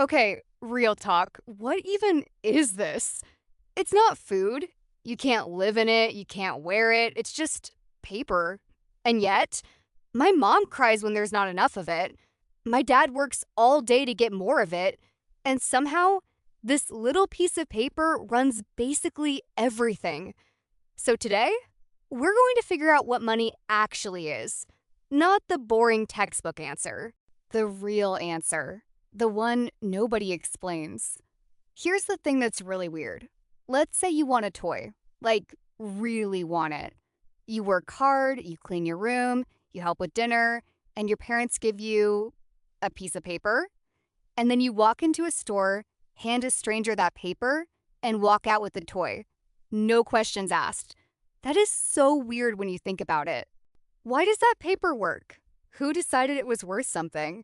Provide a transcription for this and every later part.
Okay, real talk. What even is this? It's not food. You can't live in it, you can't wear it. It's just paper. And yet, my mom cries when there's not enough of it. My dad works all day to get more of it. And somehow, this little piece of paper runs basically everything. So today, we're going to figure out what money actually is, not the boring textbook answer, the real answer, the one nobody explains. Here's the thing that's really weird. Let's say you want a toy, like really want it. You work hard, you clean your room, you help with dinner, and your parents give you a piece of paper. And then you walk into a store, hand a stranger that paper, and walk out with the toy. No questions asked. That is so weird when you think about it. Why does that paper work? Who decided it was worth something?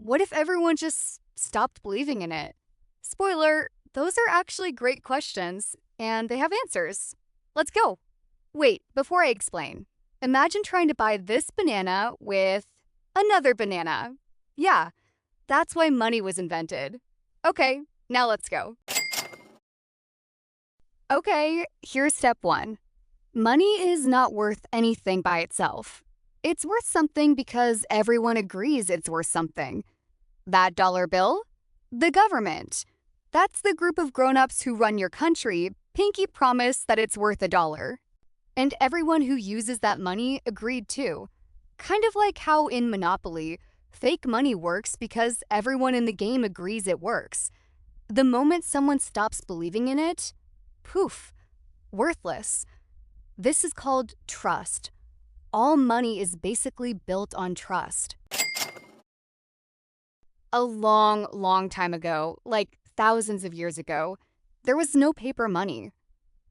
What if everyone just stopped believing in it? Spoiler, those are actually great questions, and they have answers. Let's go. Wait, before I explain, imagine trying to buy this banana with another banana. Yeah, that's why money was invented. Okay, now let's go. Okay, here's step one. Money is not worth anything by itself. It's worth something because everyone agrees it's worth something. That dollar bill? The government. That's the group of grown-ups who run your country, pinky promise that it's worth $1. And everyone who uses that money agreed too. Kind of like how in Monopoly, fake money works because everyone in the game agrees it works. The moment someone stops believing in it, poof, worthless. This is called trust. All money is basically built on trust. A long, long time ago, like thousands of years ago, there was no paper money.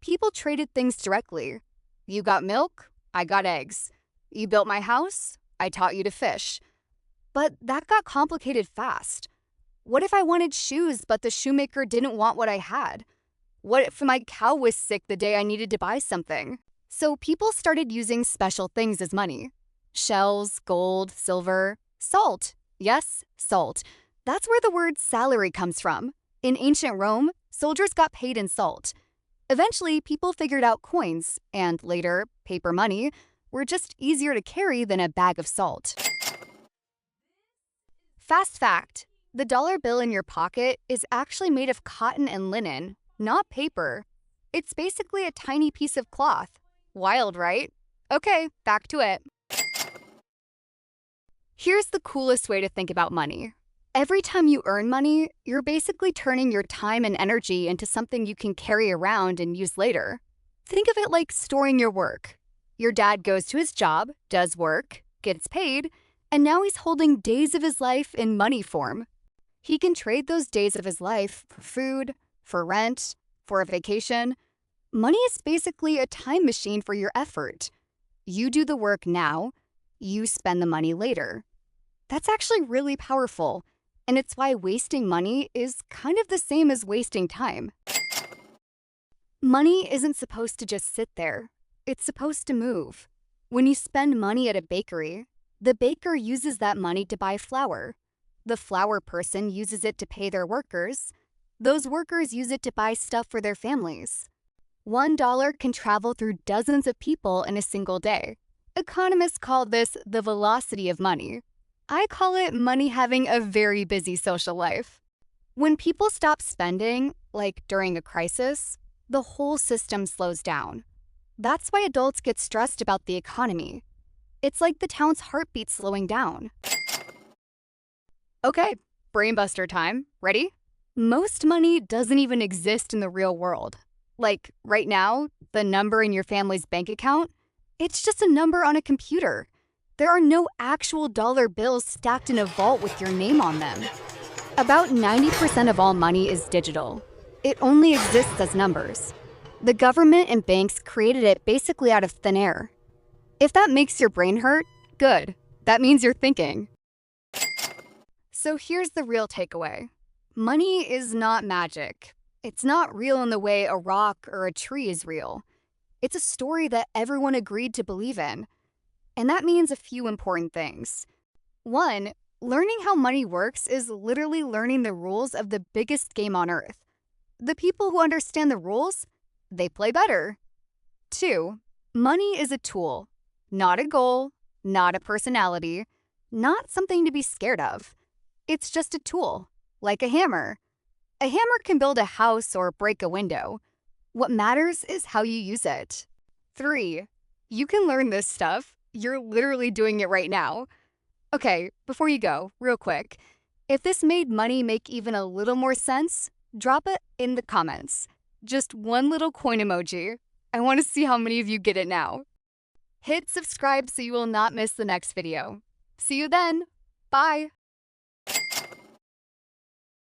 People traded things directly. You got milk, I got eggs. You built my house, I taught you to fish. But that got complicated fast. What if I wanted shoes, but the shoemaker didn't want what I had? What if my cow was sick the day I needed to buy something? So people started using special things as money. Shells, gold, silver, salt. Yes, salt. That's where the word salary comes from. In ancient Rome, soldiers got paid in salt. Eventually, people figured out coins, and later, paper money, were just easier to carry than a bag of salt. Fast fact, the dollar bill in your pocket is actually made of cotton and linen, not paper. It's basically a tiny piece of cloth. Wild, right? Okay, back to it. Here's the coolest way to think about money. Every time you earn money, you're basically turning your time and energy into something you can carry around and use later. Think of it like storing your work. Your dad goes to his job, does work, gets paid, and now he's holding days of his life in money form. He can trade those days of his life for food, for rent, for a vacation. Money is basically a time machine for your effort. You do the work now, you spend the money later. That's actually really powerful, and it's why wasting money is kind of the same as wasting time. Money isn't supposed to just sit there. It's supposed to move. When you spend money at a bakery, the baker uses that money to buy flour. The flour person uses it to pay their workers. Those workers use it to buy stuff for their families. $1 can travel through dozens of people in a single day. Economists call this the velocity of money. I call it money having a very busy social life. When people stop spending, like during a crisis, the whole system slows down. That's why adults get stressed about the economy. It's like the town's heartbeat slowing down. Okay, brainbuster time. Ready? Most money doesn't even exist in the real world. Like, right now, the number in your family's bank account, it's just a number on a computer. There are no actual dollar bills stacked in a vault with your name on them. About 90% of all money is digital. It only exists as numbers. The government and banks created it basically out of thin air. If that makes your brain hurt, good. That means you're thinking. So here's the real takeaway. Money is not magic. It's not real in the way a rock or a tree is real. It's a story that everyone agreed to believe in. And that means a few important things. One, Learning how money works is literally learning the rules of the biggest game on earth. The people who understand the rules, they play better. 2. Money is a tool, not a goal, not a personality, not something to be scared of. It's just a tool, like a hammer. A hammer can build a house or break a window. What matters is how you use it. 3. You can learn this stuff. You're literally doing it right now. Okay, before you go, real quick, if this made money make even a little more sense, drop it in the comments. Just one little coin emoji. I want to see how many of you get it now. Hit subscribe so you will not miss the next video. See you then. Bye.